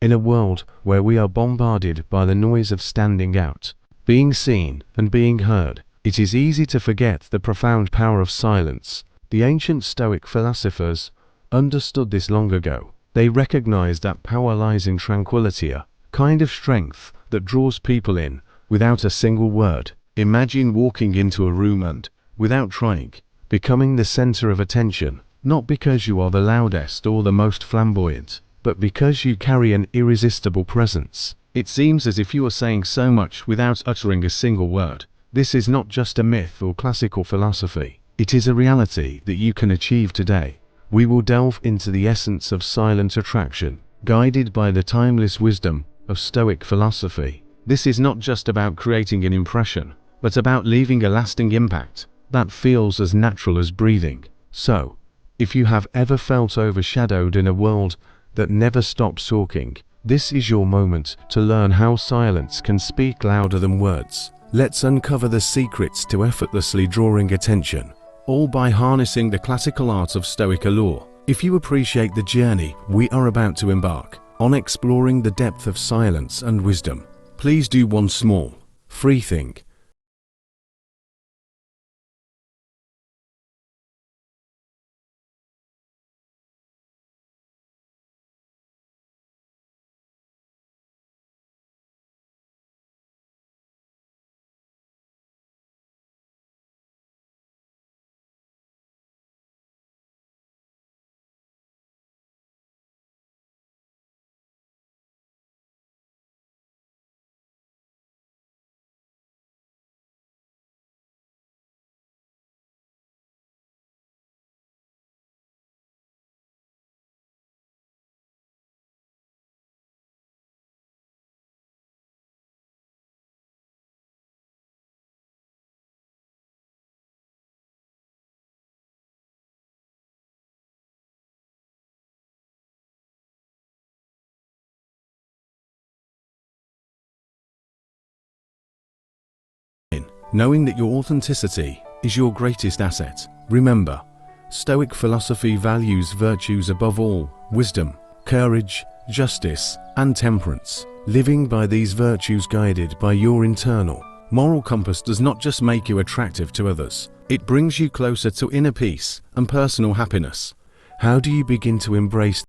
In a world where we are bombarded by the noise of standing out, being seen, and being heard, it is easy to forget the profound power of silence. The ancient Stoic philosophers understood this long ago. They recognized that power lies in tranquility, a kind of strength that draws people in without a single word. Imagine walking into a room and, without trying, becoming the center of attention, not because you are the loudest or the most flamboyant, but because you carry an irresistible presence. It seems as if you are saying so much without uttering a single word. This is not just a myth or classical philosophy. It is a reality that you can achieve today. We will delve into the essence of silent attraction, guided by the timeless wisdom of Stoic philosophy. This is not just about creating an impression, but about leaving a lasting impact that feels as natural as breathing. So, if you have ever felt overshadowed in a world that never stops talking, this is your moment to learn how silence can speak louder than words. Let's uncover the secrets to effortlessly drawing attention, all by harnessing the classical art of Stoic allure. If you appreciate the journey we are about to embark on exploring the depth of silence and wisdom, please do one small, free thing. Knowing that your authenticity is your greatest asset. Remember, Stoic philosophy values virtues above all: wisdom, courage, justice, and temperance. Living by these virtues guided by your internal moral compass does not just make you attractive to others, it brings you closer to inner peace and personal happiness. How do you begin to embrace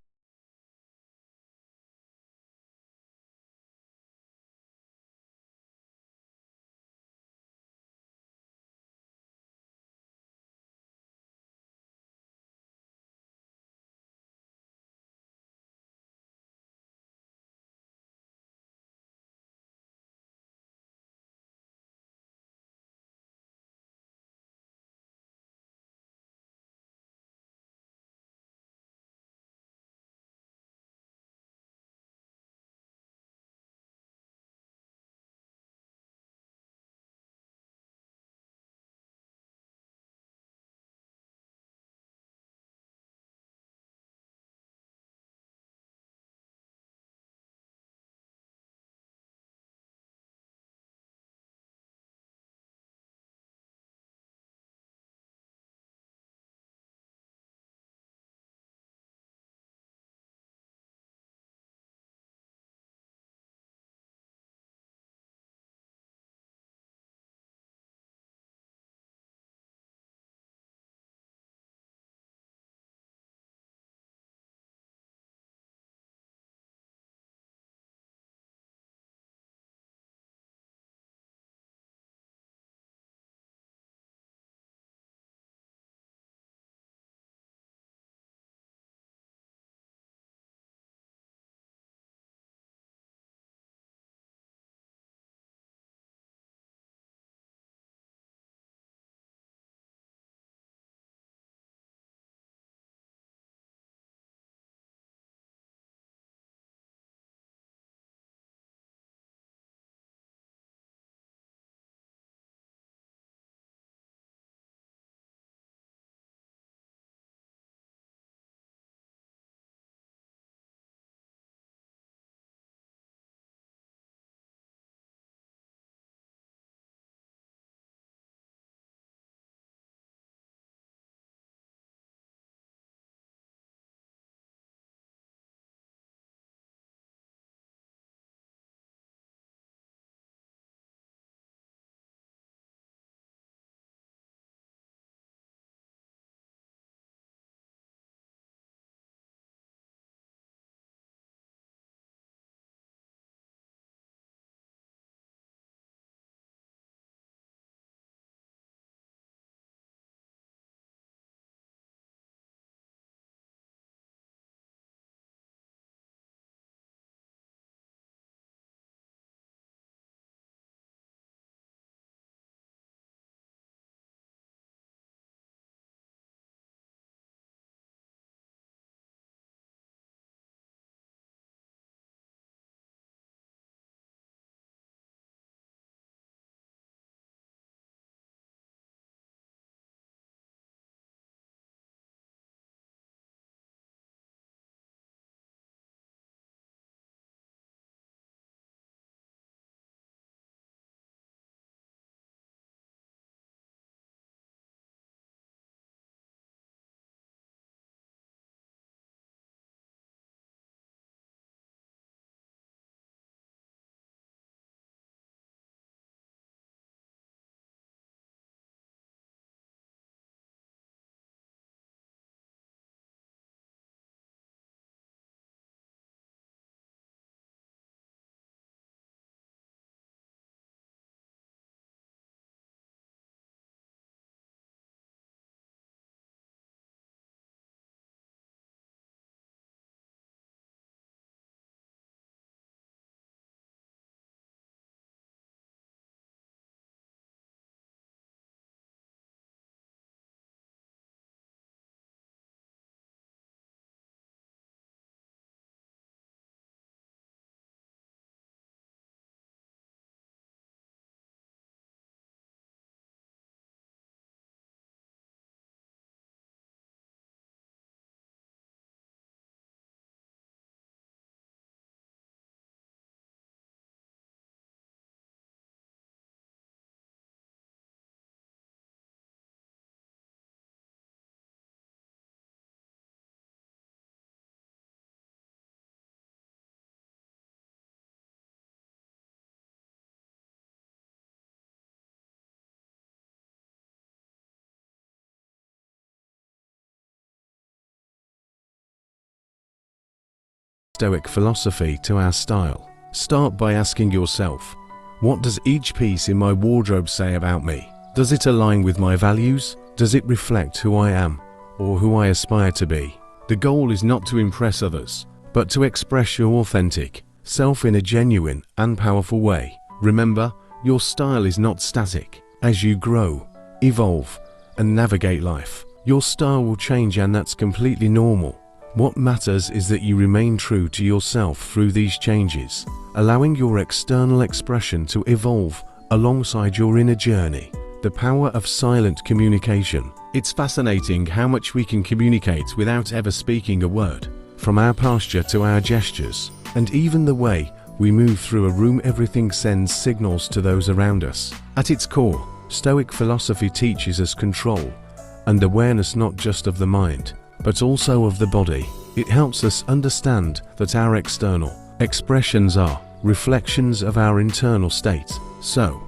Stoic philosophy to our style. Start by asking yourself, what does each piece in my wardrobe say about me? Does it align with my values? Does it reflect who I am or who I aspire to be? The goal is not to impress others, but to express your authentic self in a genuine and powerful way. Remember, your style is not static. As you grow, evolve, and navigate life, your style will change, and that's completely normal. What matters is that you remain true to yourself through these changes, allowing your external expression to evolve alongside your inner journey. The power of silent communication. It's fascinating how much we can communicate without ever speaking a word. From our posture to our gestures, and even the way we move through a room, everything sends signals to those around us. At its core, Stoic philosophy teaches us control and awareness, not just of the mind, but also of the body. It helps us understand that our external expressions are reflections of our internal state. So,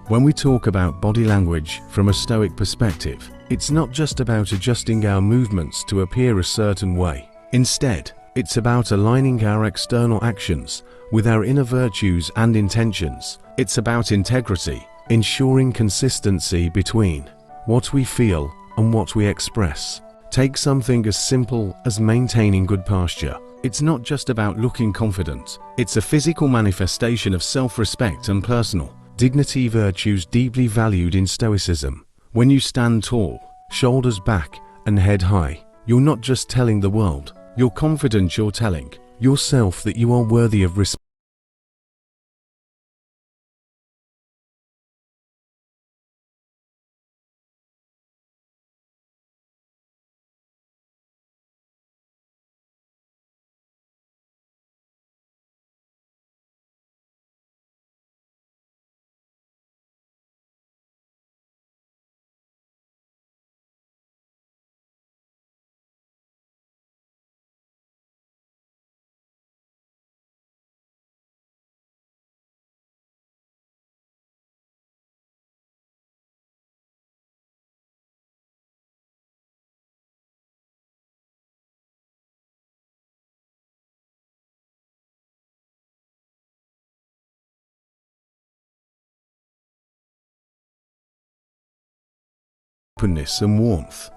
when we talk about body language from a Stoic perspective, it's not just about adjusting our movements to appear a certain way. Instead, it's about aligning our external actions with our inner virtues and intentions. It's about integrity, ensuring consistency between what we feel and what we express. Take something as simple as maintaining good posture. It's not just about looking confident. It's a physical manifestation of self-respect and personal dignity, virtues deeply valued in Stoicism. When you stand tall, shoulders back, and head high, you're not just telling the world, you're confident. You're telling yourself that you are worthy of respect. Openness and warmth,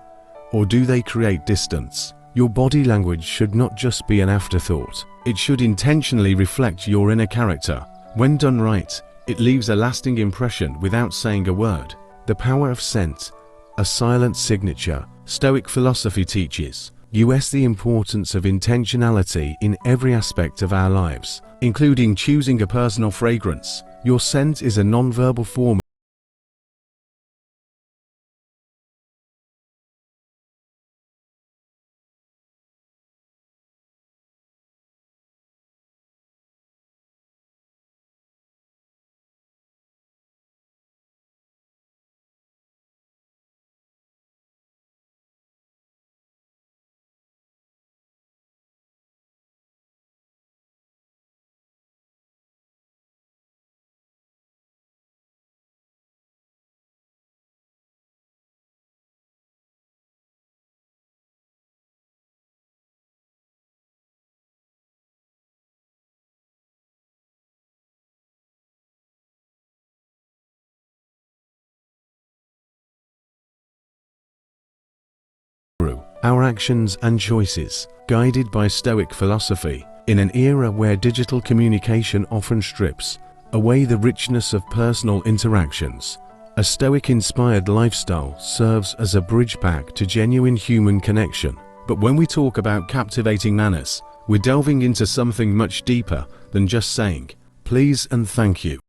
or do they create distance? Your body language should not just be an afterthought. It should intentionally reflect your inner character. When done right, it leaves a lasting impression without saying a word. The power of scent, a silent signature. Stoic philosophy teaches us the importance of intentionality in every aspect of our lives, including choosing a personal fragrance. Your scent is a non-verbal form through our actions and choices, guided by Stoic philosophy. In an era where digital communication often strips away the richness of personal interactions, a Stoic-inspired lifestyle serves as a bridge back to genuine human connection. But when we talk about captivating manners, we're delving into something much deeper than just saying please and thank you.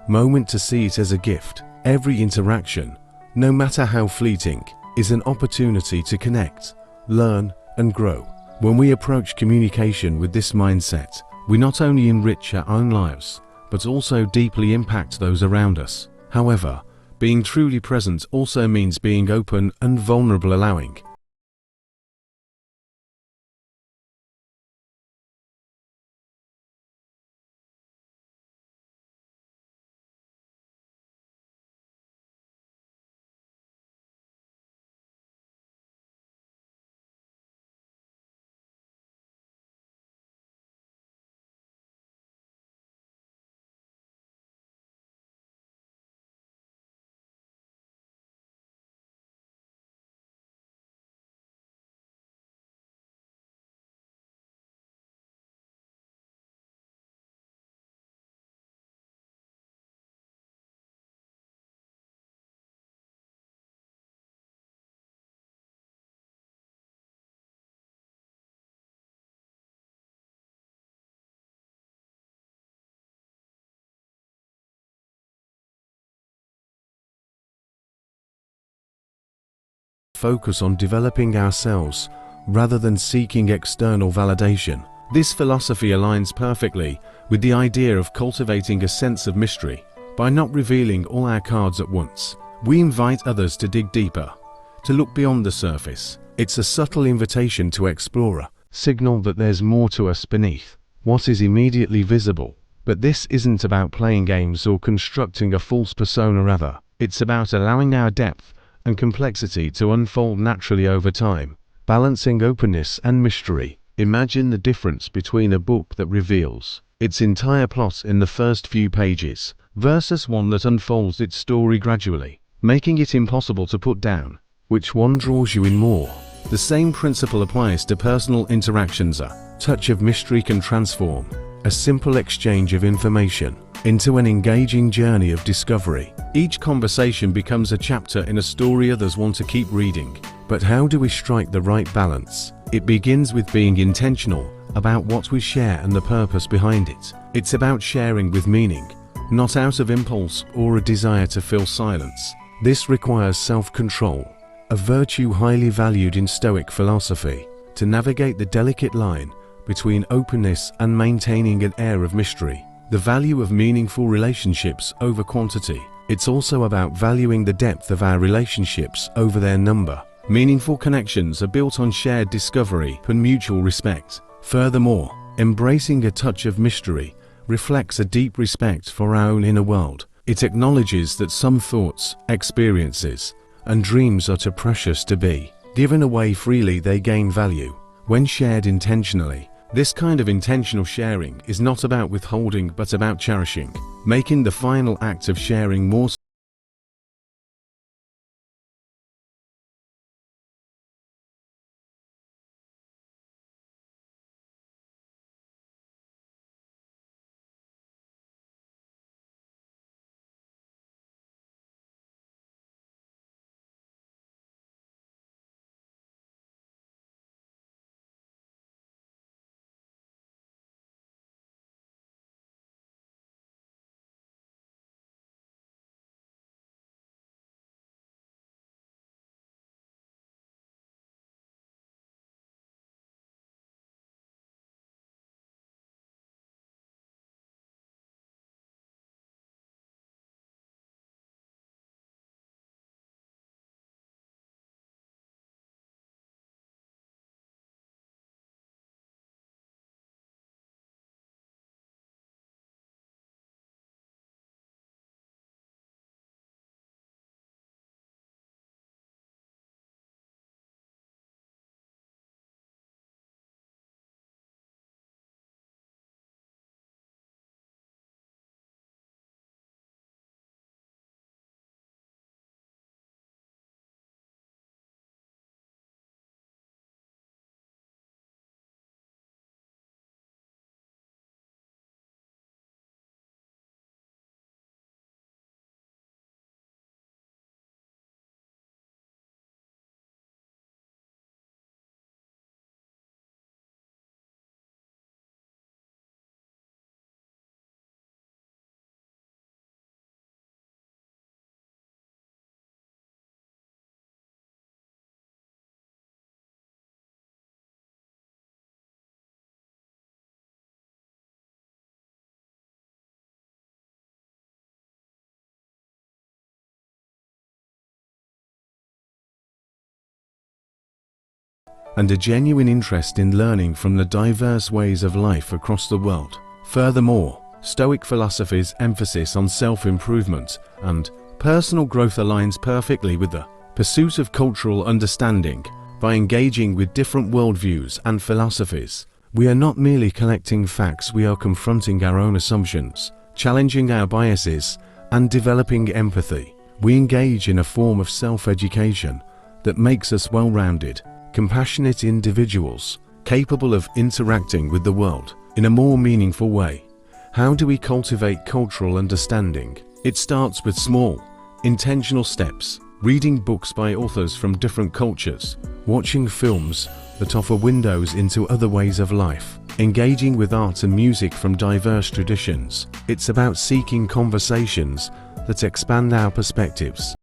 moment to see it as a gift. Every interaction, no matter how fleeting, is an opportunity to connect, learn, and grow. When we approach communication with this mindset, we not only enrich our own lives, but also deeply impact those around us. However, being truly present also means being open and vulnerable, allowing focus on developing ourselves rather than seeking external validation. This philosophy aligns perfectly with the idea of cultivating a sense of mystery. By not revealing all our cards at once, we invite others to dig deeper, to look beyond the surface. It's a subtle invitation to explore, a signal that there's more to us beneath what is immediately visible. But this isn't about playing games or constructing a false persona, rather, it's about allowing our depth and complexity to unfold naturally over time, balancing openness and mystery. Imagine the difference between a book that reveals its entire plot in the first few pages versus one that unfolds its story gradually, making it impossible to put down. Which one draws you in more? The same principle applies to personal interactions. A touch of mystery can transform a simple exchange of information into an engaging journey of discovery. Each conversation becomes a chapter in a story others want to keep reading. But how do we strike the right balance? It begins with being intentional about what we share and the purpose behind it. It's about sharing with meaning, not out of impulse or a desire to fill silence. This requires self-control, a virtue highly valued in Stoic philosophy. To navigate the delicate line between openness and maintaining an air of mystery, the value of meaningful relationships over quantity. It's also about valuing the depth of our relationships over their number. Meaningful connections are built on shared discovery and mutual respect. Furthermore, embracing a touch of mystery reflects a deep respect for our own inner world. It acknowledges that some thoughts, experiences, and dreams are too precious to be given away freely. They gain value when shared intentionally. This kind of intentional sharing is not about withholding but about cherishing, making the final act of sharing more and a genuine interest in learning from the diverse ways of life across the world. Furthermore, Stoic philosophy's emphasis on self-improvement and personal growth aligns perfectly with the pursuit of cultural understanding. By engaging with different worldviews and philosophies, we are not merely collecting facts, we are confronting our own assumptions, challenging our biases, and developing empathy. We engage in a form of self-education that makes us well-rounded, compassionate individuals, capable of interacting with the world in a more meaningful way. How do we cultivate cultural understanding? It starts with small, intentional steps, reading books by authors from different cultures, watching films that offer windows into other ways of life, engaging with art and music from diverse traditions. It's about seeking conversations that expand our perspectives.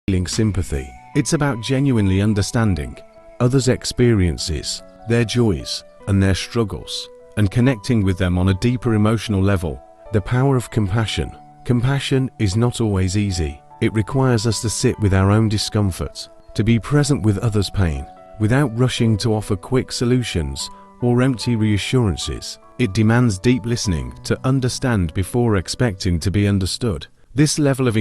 Feeling sympathy. It's about genuinely understanding others' experiences, their joys, and their struggles, and connecting with them on a deeper emotional level. The power of compassion. Compassion is not always easy. It requires us to sit with our own discomfort, to be present with others' pain, without rushing to offer quick solutions or empty reassurances. It demands deep listening to understand before expecting to be understood. This level of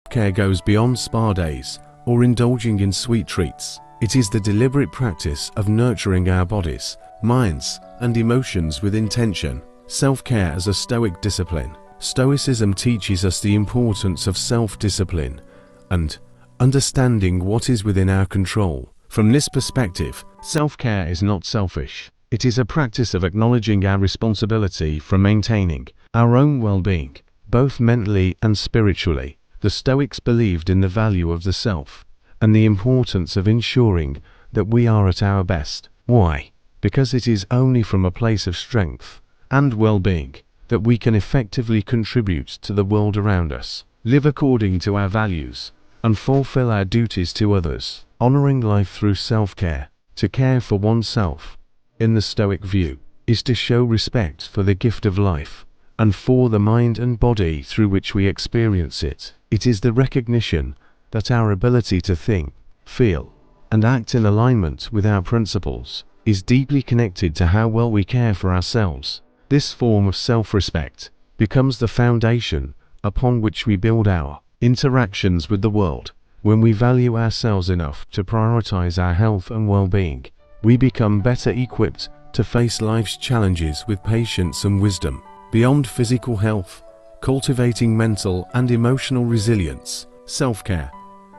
Care goes beyond spa days or indulging in sweet treats. It is the deliberate practice of nurturing our bodies, minds, and emotions with intention. Self-care as a Stoic discipline. Stoicism teaches us the importance of self-discipline and understanding what is within our control. From this perspective, self-care is not selfish. It is a practice of acknowledging our responsibility for maintaining our own well-being, both mentally and spiritually. The Stoics believed in the value of the self and the importance of ensuring that we are at our best. Why? Because it is only from a place of strength and well-being that we can effectively contribute to the world around us, live according to our values, and fulfill our duties to others. Honoring life through self-care. To care for oneself, in the Stoic view, is to show respect for the gift of life and for the mind and body through which we experience it. It is the recognition that our ability to think, feel, and act in alignment with our principles is deeply connected to how well we care for ourselves. This form of self-respect becomes the foundation upon which we build our interactions with the world. When we value ourselves enough to prioritize our health and well-being, we become better equipped to face life's challenges with patience and wisdom. Beyond physical health, cultivating mental and emotional resilience. Self-care,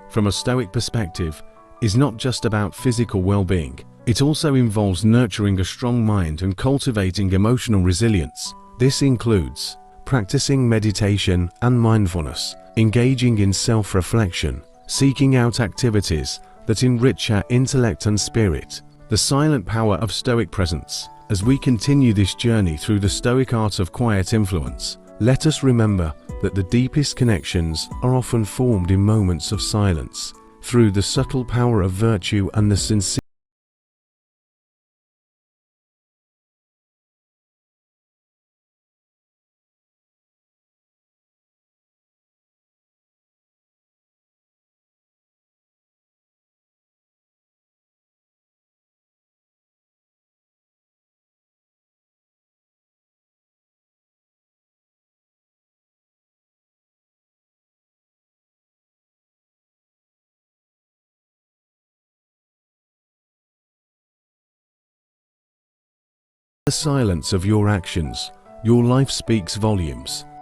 from a Stoic perspective, is not just about physical well-being. It also involves nurturing a strong mind and cultivating emotional resilience. This includes practicing meditation and mindfulness, engaging in self-reflection, seeking out activities that enrich our intellect and spirit. The silent power of Stoic presence. As we continue this journey through the Stoic art of quiet influence, let us remember that the deepest connections are often formed in moments of silence, through the subtle power of virtue and the sincere silence of your actions. Your life speaks volumes.